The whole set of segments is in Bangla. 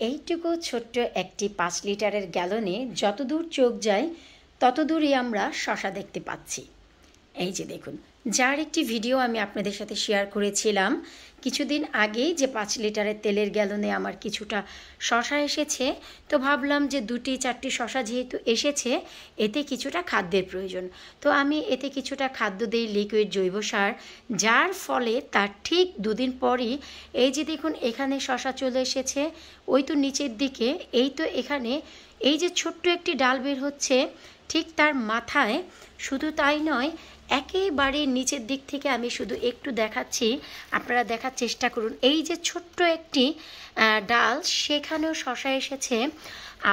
এইটুকু ছোট্ট একটি 5 লিটারের গ্যালনে যতদূর চোখ যায় ততদূরই আমরা শশা দেখতে পাচ্ছি। এই যে দেখুন, যার একটি ভিডিও আমি আপনাদের সাথে শেয়ার করেছিলাম কিছুদিন আগেই, যে 5 লিটারের তেলের গ্যালনে আমার কিছুটা শশা এসেছে। তো ভাবলাম যে 2-4টি শশা যেহেতু এসেছে, এতে কিছুটা খাদ্যের প্রয়োজন। তো আমি এতে কিছুটা খাদ্য দিই, লিকুইড জৈব সার, যার ফলে তার ঠিক 2 দিন পরই এই যে দেখুন এখানে শশা চলে এসেছে, ওই তো নিচের দিকে, এই তো এখানে এই যে ছোট্ট একটি ডাল বের হচ্ছে ঠিক তার মাথায়। শুধু তাই নয়, একেবারে নিচের দিক থেকে আমি শুধু একটু দেখাচ্ছি, আপনারা দেখার চেষ্টা করুন। এই যে ছোট্ট একটি ডাল, সেখানেও শশা এসেছে।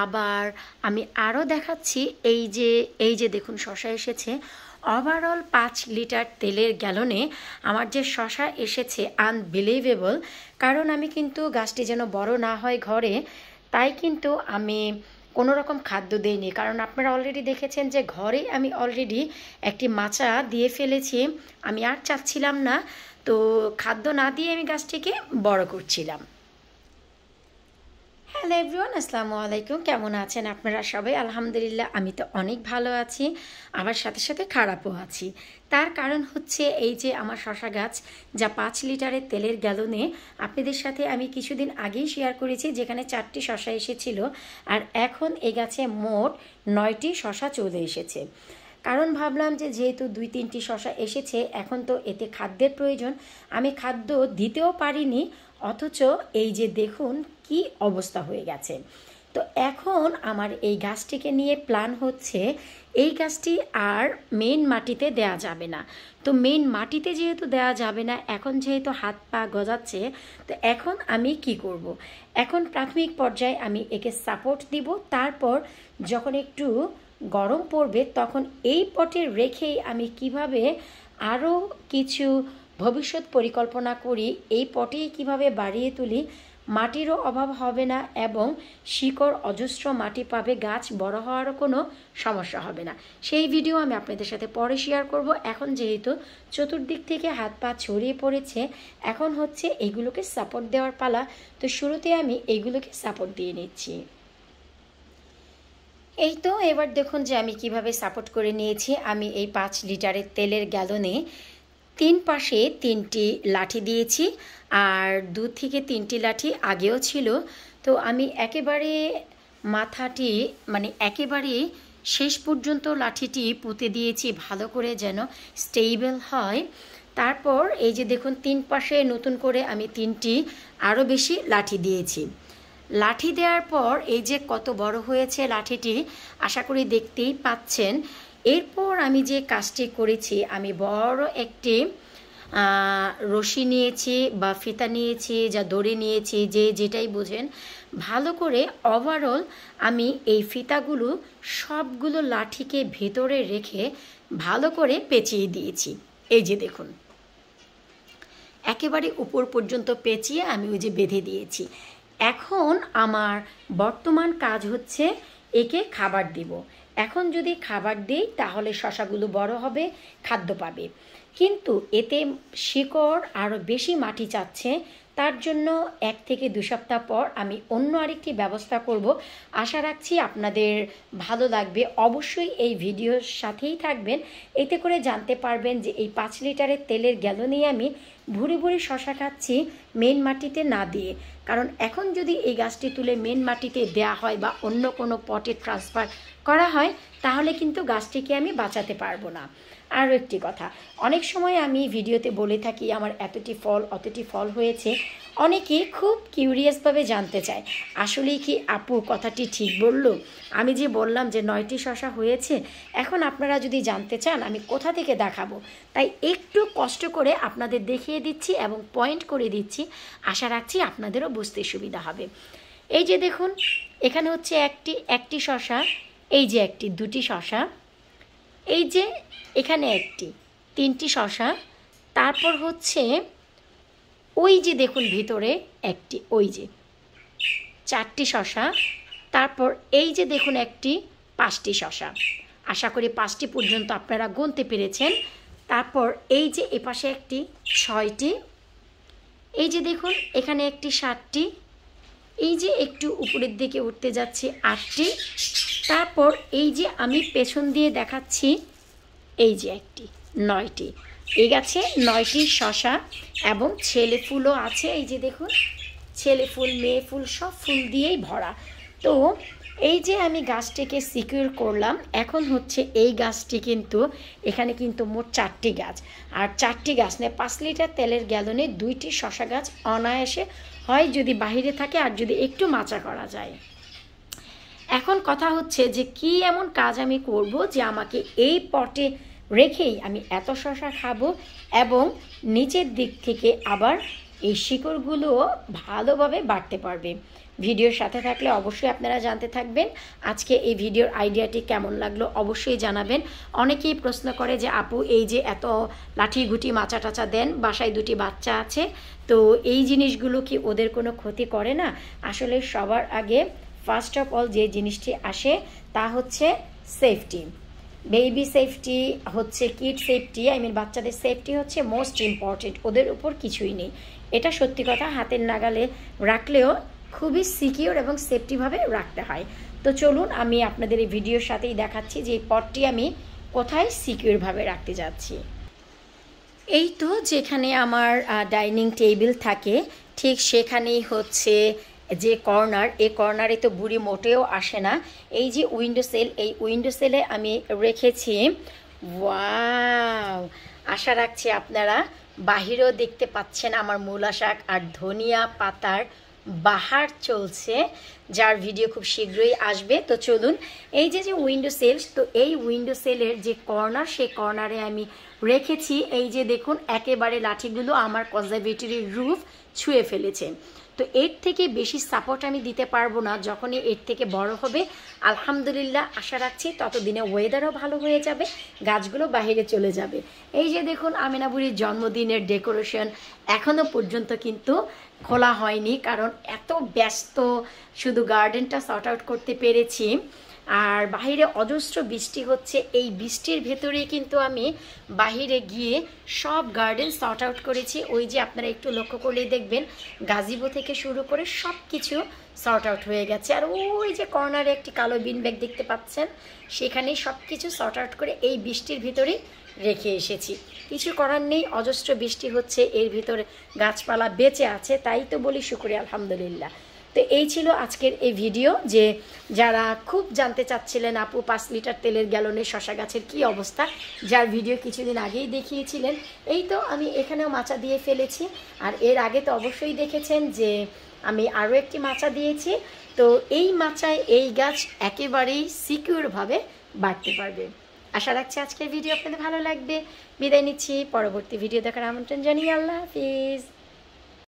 আবার আমি আরও দেখাচ্ছি, এই যে দেখুন শশা এসেছে। ওভারঅল 5 লিটার তেলের গ্যালনে আমার যে শশা এসেছে আনবিলিভেবল। কারণ আমি কিন্তু গাছটি যেন বড় না হয় ঘরে, তাই কিন্তু আমি কোনো রকম খাদ্য দেইনি। কারণ আপনারা অলরেডি দেখেছেন যে ঘরে আমি অলরেডি একটি মাচা দিয়ে ফেলেছি, আমি আর চাচ্ছিলাম না, তো খাদ্য না দিয়ে আমি গাছটিকে বড় করছিলাম। হ্যালো এভরিওয়ান, আসসালামু আলাইকুম। কেমন আছেন আপনারা সবাই? আলহামদুলিল্লাহ, আমি তো অনেক ভালো আছি, আবার সাথে সাথে খারাপও আছি। তার কারণ হচ্ছে এই যে আমার শশা গাছ, যা 5 লিটারের তেলের গ্যালনে আপনাদের সাথে আমি কিছুদিন আগেই শেয়ার করেছি, যেখানে 4টি শশা এসেছিল, আর এখন এই গাছে মোট 9টি শশা চলে এসেছে। কারণ ভাবলাম যে যেহেতু 2-3টি শশা এসেছে, এখন তো এতে খাদ্যের প্রয়োজন, আমি খাদ্য দিতেও পারিনি, অথচ এই যে দেখুন কি অবস্থা হয়ে গেছে। তো এখন আমার এই গাছটিকে নিয়ে প্ল্যান হচ্ছে, এই গাছটি আর মেইন মাটিতে দেয়া যাবে না। তো মেইন মাটিতে যেহেতু দেওয়া যাবে না, এখন যেহেতু হাত পা গজাচ্ছে, তো এখন আমি কি করব। এখন প্রাথমিক পর্যায়ে আমি একে সাপোর্ট দিব, তারপর যখন একটু গরম পড়বে তখন এই পটে রেখেই আমি কিভাবে আরও কিছু ভবিষ্যৎ পরিকল্পনা করি, এই পটেই কিভাবে বাড়িয়ে তুলি, মাটিরও অভাব হবে না এবং শিকড় অজস্র মাটি পাবে, গাছ বড় হওয়ারও কোনো সমস্যা হবে না। সেই ভিডিও আমি আপনাদের সাথে পরে শেয়ার করব। এখন যেহেতু চতুর্দিক থেকে হাত পা ছড়িয়ে পড়েছে, এখন হচ্ছে এইগুলোকে সাপোর্ট দেওয়ার পালা। তো শুরুতে আমি এইগুলোকে সাপোর্ট দিয়ে নিচ্ছি। এই তো এবার দেখুন যে আমি কিভাবে সাপোর্ট করে নিয়েছি। আমি এই 5 লিটারের তেলের গ্যালনে 3 পাশে 3টি লাঠি দিয়েছি, আর 2 থেকে 3টি লাঠি আগেও ছিল। তো আমি একেবারে মাথাটি একেবারে শেষ পর্যন্ত লাঠিটি পুঁতে দিয়েছি, ভালো করে যেন স্টেবল হয়। তারপর এই যে দেখুন 3 পাশে নতুন করে আমি 3টি আরও বেশি লাঠি দিয়েছি। লাঠি দেওয়ার পর এই যে কত বড় হয়েছে লাঠিটি, আশা করি দেখতেই পাচ্ছেন। এরপর আমি যে কাজটি করেছি, আমি বড় একটি রশি নিয়েছি বা ফিতা নিয়েছি, যা দড়ি নিয়েছি, যে যেটাই বোঝেন, ভালো করে ওভারঅল আমি এই ফিতাগুলো সবগুলো লাঠিকে ভেতরে রেখে ভালো করে পেঁচিয়ে দিয়েছি। এই যে দেখুন একেবারে উপর পর্যন্ত পেঁচিয়ে আমি ওই যে বেঁধে দিয়েছি। এখন আমার বর্তমান কাজ হচ্ছে একে খাবার দিব। এখন যদি খাবার দিই তাহলে শশাগুলো বড় হবে, খাদ্য পাবে, কিন্তু এতে শিকড় আরও বেশি মাটি চাচ্ছে। তার জন্য 1 থেকে 2 সপ্তাহ পর আমি অন্য আরেকটি ব্যবস্থা করব। আশা রাখছি আপনাদের ভালো লাগবে। অবশ্যই এই ভিডিওর সাথেই থাকবেন, এতে করে জানতে পারবেন যে এই 5 লিটারের তেলের গ্যালনেই আমি ভুরি ভুরি শশা খাচ্ছি মেন মাটিতে না দিয়ে। কারণ এখন যদি এই গাছটি তুলে মেন মাটিতে দেয়া হয় বা অন্য কোনো পটে ট্রান্সফার করা হয়, তাহলে কিন্তু গাছটিকে আমি বাঁচাতে পারবো না। আরও একটি কথা, অনেক সময় আমি ভিডিওতে বলে থাকি আমার এতটি ফল অতটি ফল হয়েছে। অনেকেই খুব কিউরিয়াসভাবে জানতে চায়, আসলেই কি আপু কথাটি ঠিক বললো? আমি যে বললাম যে 9টি শশা হয়েছে, এখন আপনারা যদি জানতে চান আমি কোথা থেকে দেখাবো, তাই একটু কষ্ট করে আপনাদের দেখিয়ে দিচ্ছি এবং পয়েন্ট করে দিচ্ছি। আশা রাখছি আপনাদেরও বুঝতে সুবিধা হবে। এই যে দেখুন এখানে হচ্ছে একটি শশা, এই যে 2টি শশা, এই যে এখানে 3টি শশা, তারপর হচ্ছে ওই যে দেখুন ভিতরে ওই যে 4টি শশা, তারপর এই যে দেখুন 5টি শশা। আশা করি 5টি পর্যন্ত আপনারা গুনতে পেরেছেন। তারপর এই যে এপাশে 6টি, এই যে দেখুন এখানে 7টি, এই যে একটু উপরের দিকে উঠতে যাচ্ছে 8টি। তারপর এই যে আমি পেছন দিয়ে দেখাচ্ছি, এই যে একটি 9টি। এই গাছে 9টি শশা এবং ছেলে ফুলও আছে। এই যে দেখুন, ছেলে ফুল মেয়ে ফুল সব ফুল দিয়েই ভরা। তো এই যে আমি গাছটিকে সিকিউর করলাম, এখন হচ্ছে এই গাছটি কিন্তু এখানে কিন্তু মোট 4টি গাছ, আর 4টি গাছ নেই 5 লিটার তেলের গ্যালনে 2টি শশা গাছ অনায়াসে হয় যদি বাহিরে থাকে, আর যদি একটু মাচা করা যায়। এখন কথা হচ্ছে যে কি এমন কাজ আমি করব যে আমাকে এই পটে রেখেই আমি এত শশা খাবো, এবং নিচের দিক থেকে আবার এই শিকড়গুলো ভালোভাবে বাড়তে পারবে। ভিডিওর সাথে থাকলে অবশ্যই আপনারা জানতে থাকবেন। আজকে এই ভিডিওর আইডিয়াটি কেমন লাগলো অবশ্যই জানাবেন। অনেকেই প্রশ্ন করে যে আপু এই যে এত লাঠি গুটি মাচা টাচা দেন, বাসায় 2টি বাচ্চা আছে, তো এই জিনিসগুলো কি ওদের কোনো ক্ষতি করে না? আসলে সবার আগে ফার্স্ট অফ অল যে জিনিসটি আসে তা হচ্ছে সেফটি। বেবি সেফটি হচ্ছে, কিড সেফটি, বাচ্চাদের সেফটি হচ্ছে মোস্ট ইম্পর্টেন্ট, ওদের উপর কিছুই নেই। এটা সত্যি কথা, হাতের নাগালে রাখলেও খুবই সিকিউর এবং সেফটিভাবে রাখতে হয়। তো চলুন আমি আপনাদের এই ভিডিওর সাথেই দেখাচ্ছি যে এই পটটি আমি কোথায় সিকিউরভাবে রাখতে যাচ্ছি। এই তো যেখানে আমার ডাইনিং টেবিল থাকে ঠিক সেখানেই হচ্ছে যে কর্নার, এই কর্নারে তো বুড়ি মোটেও আসে না। এই যে উইন্ডো সেল, এই উইন্ডো সেলে আমি রেখেছি, ওয়াও, আশা রাখছি আপনারা বাহিরেও দেখতে পাচ্ছেন আমার মূলা শাক আর ধনিয়া পাতার বাহার চলছে, যার ভিডিও খুব শীঘ্রই আসবে। তো চলুন, এই যে উইন্ডো সেল, তো এই উইন্ডো সেলের যে কর্নার, সেই কর্নারে আমি রেখেছি। এই যে দেখুন একেবারে লাঠিগুলো আমার কনজারভেটরির রুফ ছুঁয়ে ফেলেছে। তো এর থেকে বেশি সাপোর্ট আমি দিতে পারবো না, যখনই এর থেকে বড় হবে আলহামদুলিল্লাহ আশা রাখছি ততদিনে ওয়েদারও ভালো হয়ে যাবে, গাছগুলো বাইরে চলে যাবে। এই যে দেখুন আমিনা বুড়ির জন্মদিনের ডেকোরেশন এখনও পর্যন্ত কিন্তু খোলা হয়নি, কারণ এত ব্যস্ত, শুধু গার্ডেনটা সর্ট আউট করতে পেরেছি। আর বাইরে অজস্র বৃষ্টি হচ্ছে, এই বৃষ্টির ভেতরে কিন্তু আমি বাহিরে গিয়ে সব গার্ডেন সর্ট আউট করেছি। ওই যে আপনারা একটু লক্ষ্য করলেই দেখবেন গাজিবো থেকে শুরু করে সব কিছু সর্ট আউট হয়ে গেছে। আর ওই যে কর্নারে একটি কালো বিন ব্যাগ দেখতে পাচ্ছেন, সেখানেই সব কিছু সর্ট আউট করে এই বৃষ্টির ভিতরেই রেখে এসেছি। কিছু করার নেই, অজস্র বৃষ্টি হচ্ছে, এর ভিতরে গাছপালা বেঁচে আছে, তাই তো বলি শুকরিয়া আলহামদুলিল্লাহ। তো এই ছিল আজকের এই ভিডিও, যে যারা খুব জানতে চাচ্ছিলেন আপু 5 লিটার তেলের গ্যালনে শশা গাছের কি অবস্থা, যার ভিডিও কিছুদিন আগেই দেখিয়েছিলেন। এই তো আমি এখানেও মাচা দিয়ে ফেলেছি, আর এর আগে তো অবশ্যই দেখেছেন যে আমি আরও একটি মাচা দিয়েছি। তো এই মাচায় এই গাছ একেবারেই সিকিউরভাবে বাড়তে পারবে। আশা রাখছি আজকের ভিডিও আপনাদের ভালো লাগবে। বিদায় নিচ্ছি, পরবর্তী ভিডিও দেখার আমন্ত্রণ জানিয়ে আল্লাহ হাফিজ।